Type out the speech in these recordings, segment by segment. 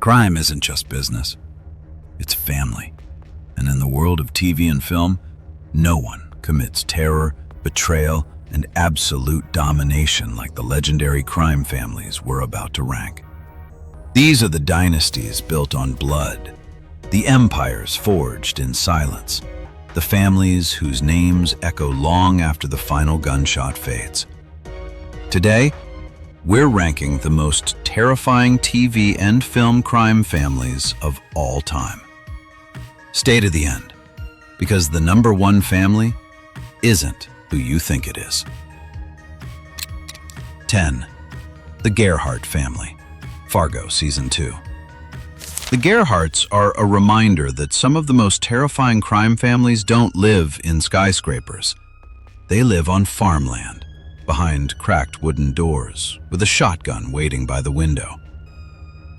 Crime isn't just business, it's family. And in the world of TV and film, no one commits terror, betrayal, and absolute domination like the legendary crime families we're about to rank. These are the dynasties built on blood, the empires forged in silence, the families whose names echo long after the final gunshot fades. Today, we're ranking the most terrifying TV and film crime families of all time. Stay to the end, because the number one family isn't who you think it is. 10. The Gerhardt family. Fargo Season 2. The Gerhardts are a reminder that some of the most terrifying crime families don't live in skyscrapers. They live on farmland, behind cracked wooden doors, with a shotgun waiting by the window.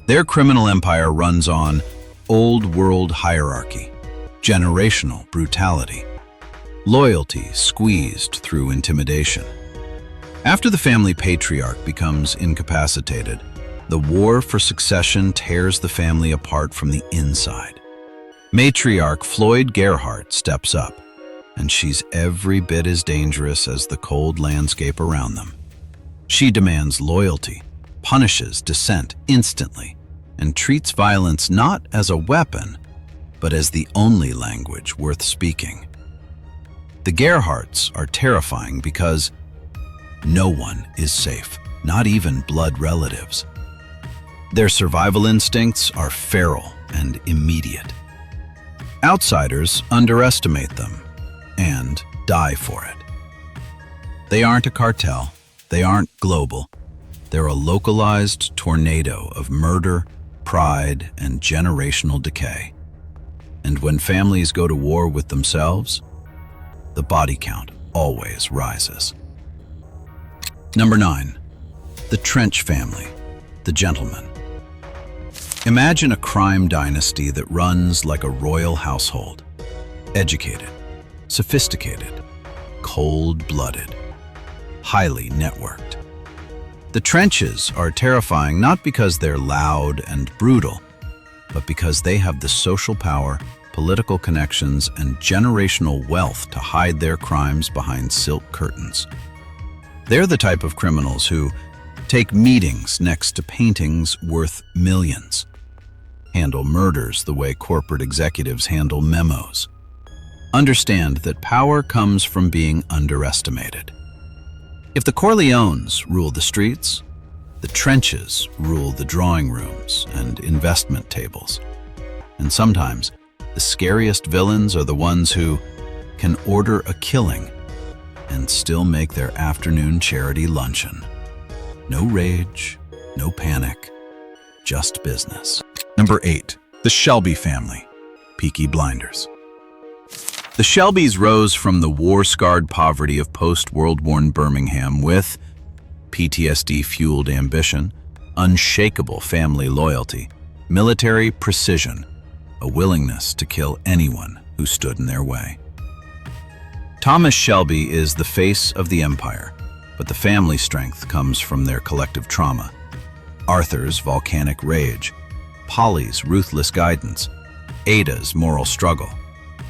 Their criminal empire runs on old-world hierarchy, generational brutality, loyalty squeezed through intimidation. After the family patriarch becomes incapacitated, the war for succession tears the family apart from the inside. Matriarch Floyd Gerhardt steps up, and she's every bit as dangerous as the cold landscape around them. She demands loyalty, punishes dissent instantly, and treats violence not as a weapon, but as the only language worth speaking. The Gerhardts are terrifying because no one is safe, not even blood relatives. Their survival instincts are feral and immediate. Outsiders underestimate them and die for it. They aren't a cartel, they aren't global. They're a localized tornado of murder, pride, and generational decay. And when families go to war with themselves, the body count always rises. Number 9. The Trench family, the Gentlemen. Imagine a crime dynasty that runs like a royal household. Educated, sophisticated, cold-blooded, highly networked. The Trenches are terrifying not because they're loud and brutal, but because they have the social power, political connections, and generational wealth to hide their crimes behind silk curtains. They're the type of criminals who take meetings next to paintings worth millions, handle murders the way corporate executives handle memos. Understand that power comes from being underestimated. If the Corleones rule the streets, the Trenches rule the drawing rooms and investment tables. And sometimes, the scariest villains are the ones who can order a killing and still make their afternoon charity luncheon. No rage, no panic, just business. Number 8. The Shelby family, Peaky Blinders. The Shelbys rose from the war-scarred poverty of post-World War Birmingham with PTSD-fueled ambition, unshakable family loyalty, military precision, a willingness to kill anyone who stood in their way. Thomas Shelby is the face of the empire, but the family strength comes from their collective trauma. Arthur's volcanic rage, Polly's ruthless guidance, Ada's moral struggle,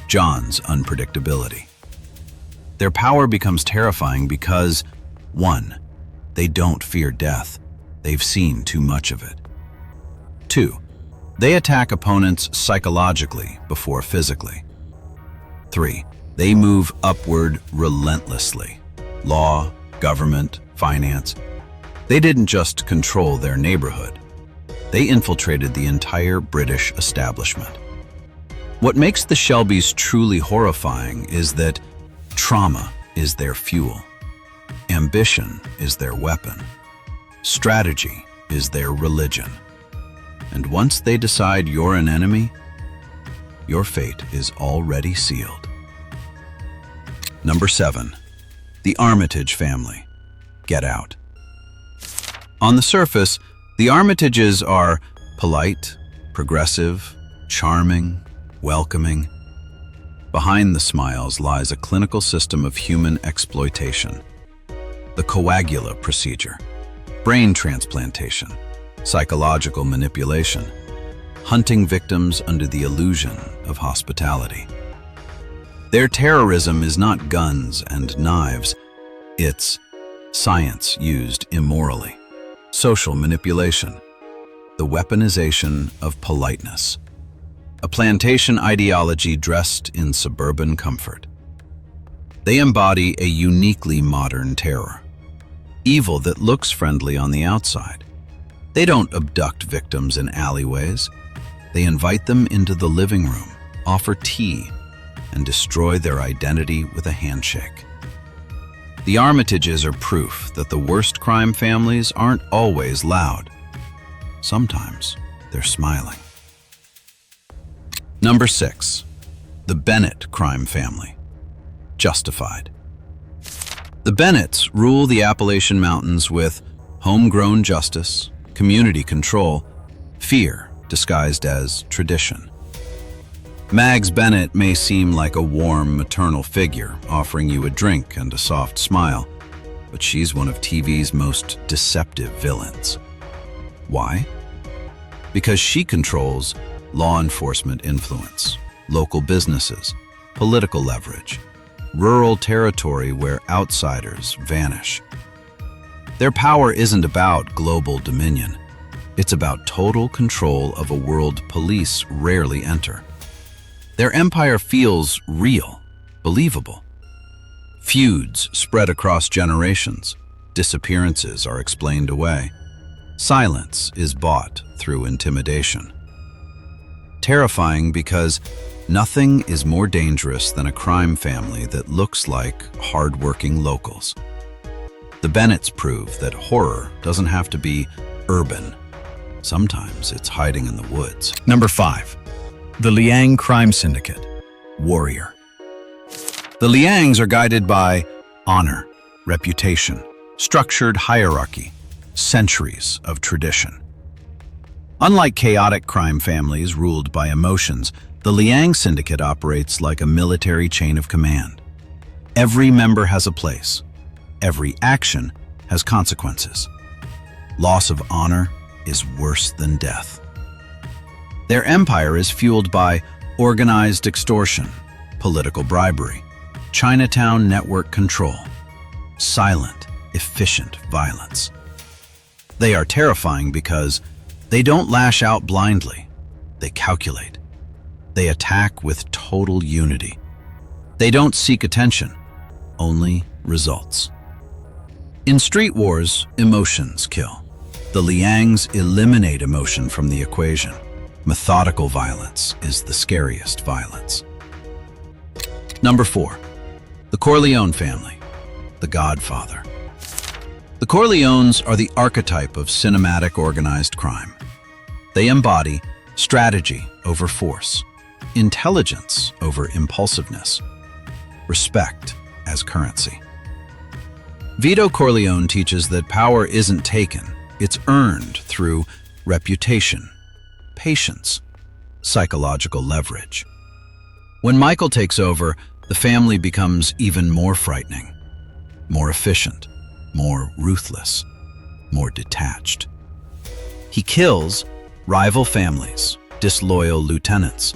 John's unpredictability. Their power becomes terrifying because, 1. They don't fear death. They've seen too much of it. 2. They attack opponents psychologically before physically. 3. They move upward relentlessly. Law, government, finance. They didn't just control their neighborhood. They infiltrated the entire British establishment. What makes the Shelbys truly horrifying is that trauma is their fuel. Ambition is their weapon. Strategy is their religion. And once they decide you're an enemy, your fate is already sealed. Number 7. The Armitage family. Get Out. On the surface, the Armitages are polite, progressive, charming, welcoming. Behind the smiles lies a clinical system of human exploitation. The coagula procedure, brain transplantation, psychological manipulation, hunting victims under the illusion of hospitality. Their terrorism is not guns and knives, it's science used immorally, social manipulation, the weaponization of politeness, a plantation ideology dressed in suburban comfort. They embody a uniquely modern terror, evil that looks friendly on the outside. They don't abduct victims in alleyways. They invite them into the living room, offer tea, and destroy their identity with a handshake. The Armitages are proof that the worst crime families aren't always loud. Sometimes they're smiling. Number 6. The Bennett crime family. Justified. The Bennetts rule the Appalachian Mountains with homegrown justice, community control, fear disguised as tradition. Mags Bennett may seem like a warm maternal figure, offering you a drink and a soft smile, but she's one of TV's most deceptive villains. Why? Because she controls law enforcement influence, local businesses, political leverage, rural territory where outsiders vanish. Their power isn't about global dominion. It's about total control of a world police rarely enter. Their empire feels real, believable. Feuds spread across generations. Disappearances are explained away. Silence is bought through intimidation. Terrifying because nothing is more dangerous than a crime family that looks like hard-working locals. The Bennetts prove that horror doesn't have to be urban. Sometimes it's hiding in the woods. Number 5. The Liang Crime Syndicate. Warrior. The Liangs are guided by honor, reputation, structured hierarchy, centuries of tradition. Unlike chaotic crime families ruled by emotions, the Liang Syndicate operates like a military chain of command. Every member has a place. Every action has consequences. Loss of honor is worse than death. Their empire is fueled by organized extortion, political bribery, Chinatown network control, silent, efficient violence. They are terrifying because they don't lash out blindly. They calculate. They attack with total unity. They don't seek attention, only results. In street wars, emotions kill. The Liangs eliminate emotion from the equation. Methodical violence is the scariest violence. Number 4. The Corleone family. The Godfather. The Corleones are the archetype of cinematic organized crime. They embody strategy over force, intelligence over impulsiveness, respect as currency. Vito Corleone teaches that power isn't taken, it's earned through reputation, patience, psychological leverage. When Michael takes over, the family becomes even more frightening, more efficient, more ruthless, more detached. He kills rival families, disloyal lieutenants,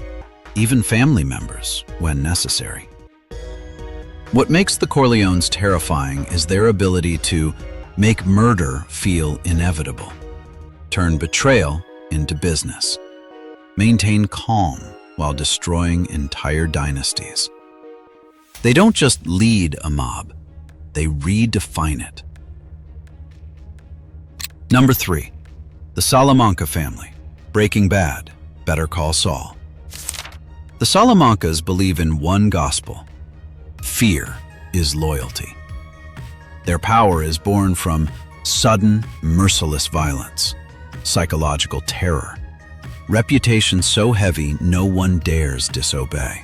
even family members when necessary. What makes the Corleones terrifying is their ability to make murder feel inevitable, turn betrayal into business, maintain calm while destroying entire dynasties. They don't just lead a mob, they redefine it. Number 3. The Salamanca family. Breaking Bad, Better Call Saul. The Salamancas believe in one gospel. Fear is loyalty. Their power is born from sudden, merciless violence, psychological terror, reputation so heavy no one dares disobey.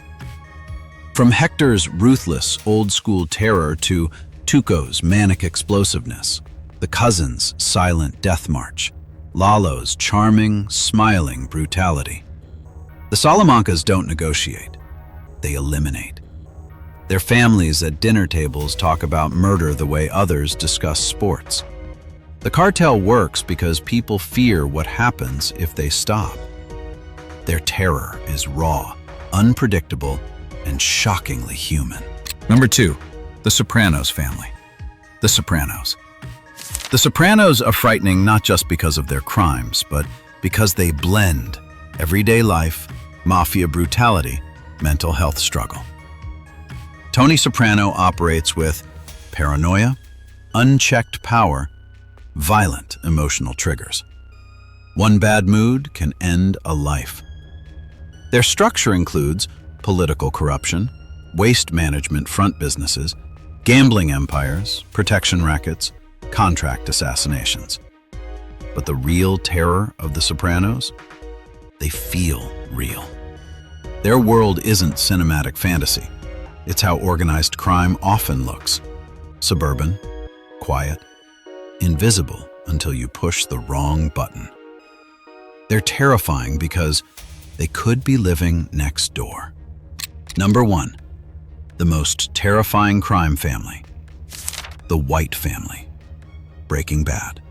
From Hector's ruthless, old-school terror to Tuco's manic explosiveness, the cousins' silent death march, Lalo's charming, smiling brutality. The Salamancas don't negotiate, they eliminate. Their families at dinner tables talk about murder the way others discuss sports. The cartel works because people fear what happens if they stop. Their terror is raw, unpredictable, and shockingly human. Number 2, the Sopranos family. The Sopranos. The Sopranos are frightening not just because of their crimes, but because they blend everyday life, mafia brutality, mental health struggle. Tony Soprano operates with paranoia, unchecked power, violent emotional triggers. One bad mood can end a life. Their structure includes political corruption, waste management front businesses, gambling empires, protection rackets, contract assassinations. But the real terror of the Sopranos? They feel real. Their world isn't cinematic fantasy. It's how organized crime often looks. Suburban, quiet, invisible until you push the wrong button. They're terrifying because they could be living next door. Number 1, the most terrifying crime family. The White family. Breaking Bad.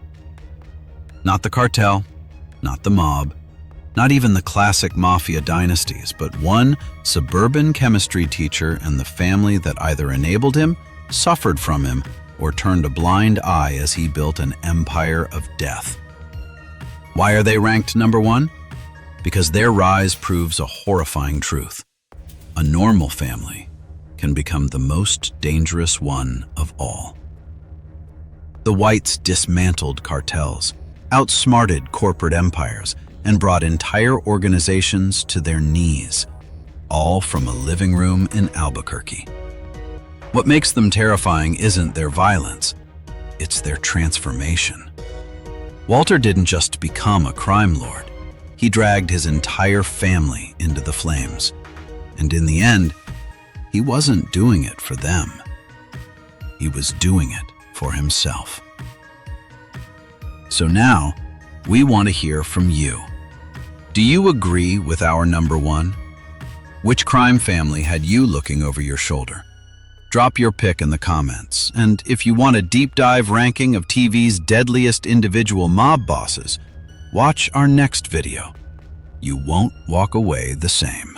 Not the cartel, not the mob, not even the classic mafia dynasties, but one suburban chemistry teacher and the family that either enabled him, suffered from him, or turned a blind eye as he built an empire of death. Why are they ranked number 1? Because their rise proves a horrifying truth. A normal family can become the most dangerous one of all. The Whites dismantled cartels, outsmarted corporate empires, and brought entire organizations to their knees, all from a living room in Albuquerque. What makes them terrifying isn't their violence, it's their transformation. Walter didn't just become a crime lord, he dragged his entire family into the flames. And in the end, he wasn't doing it for them. He was doing it for himself. So now, we want to hear from you. Do you agree with our number 1? Which crime family had you looking over your shoulder? Drop your pick in the comments, and if you want a deep dive ranking of TV's deadliest individual mob bosses, watch our next video. You won't walk away the same.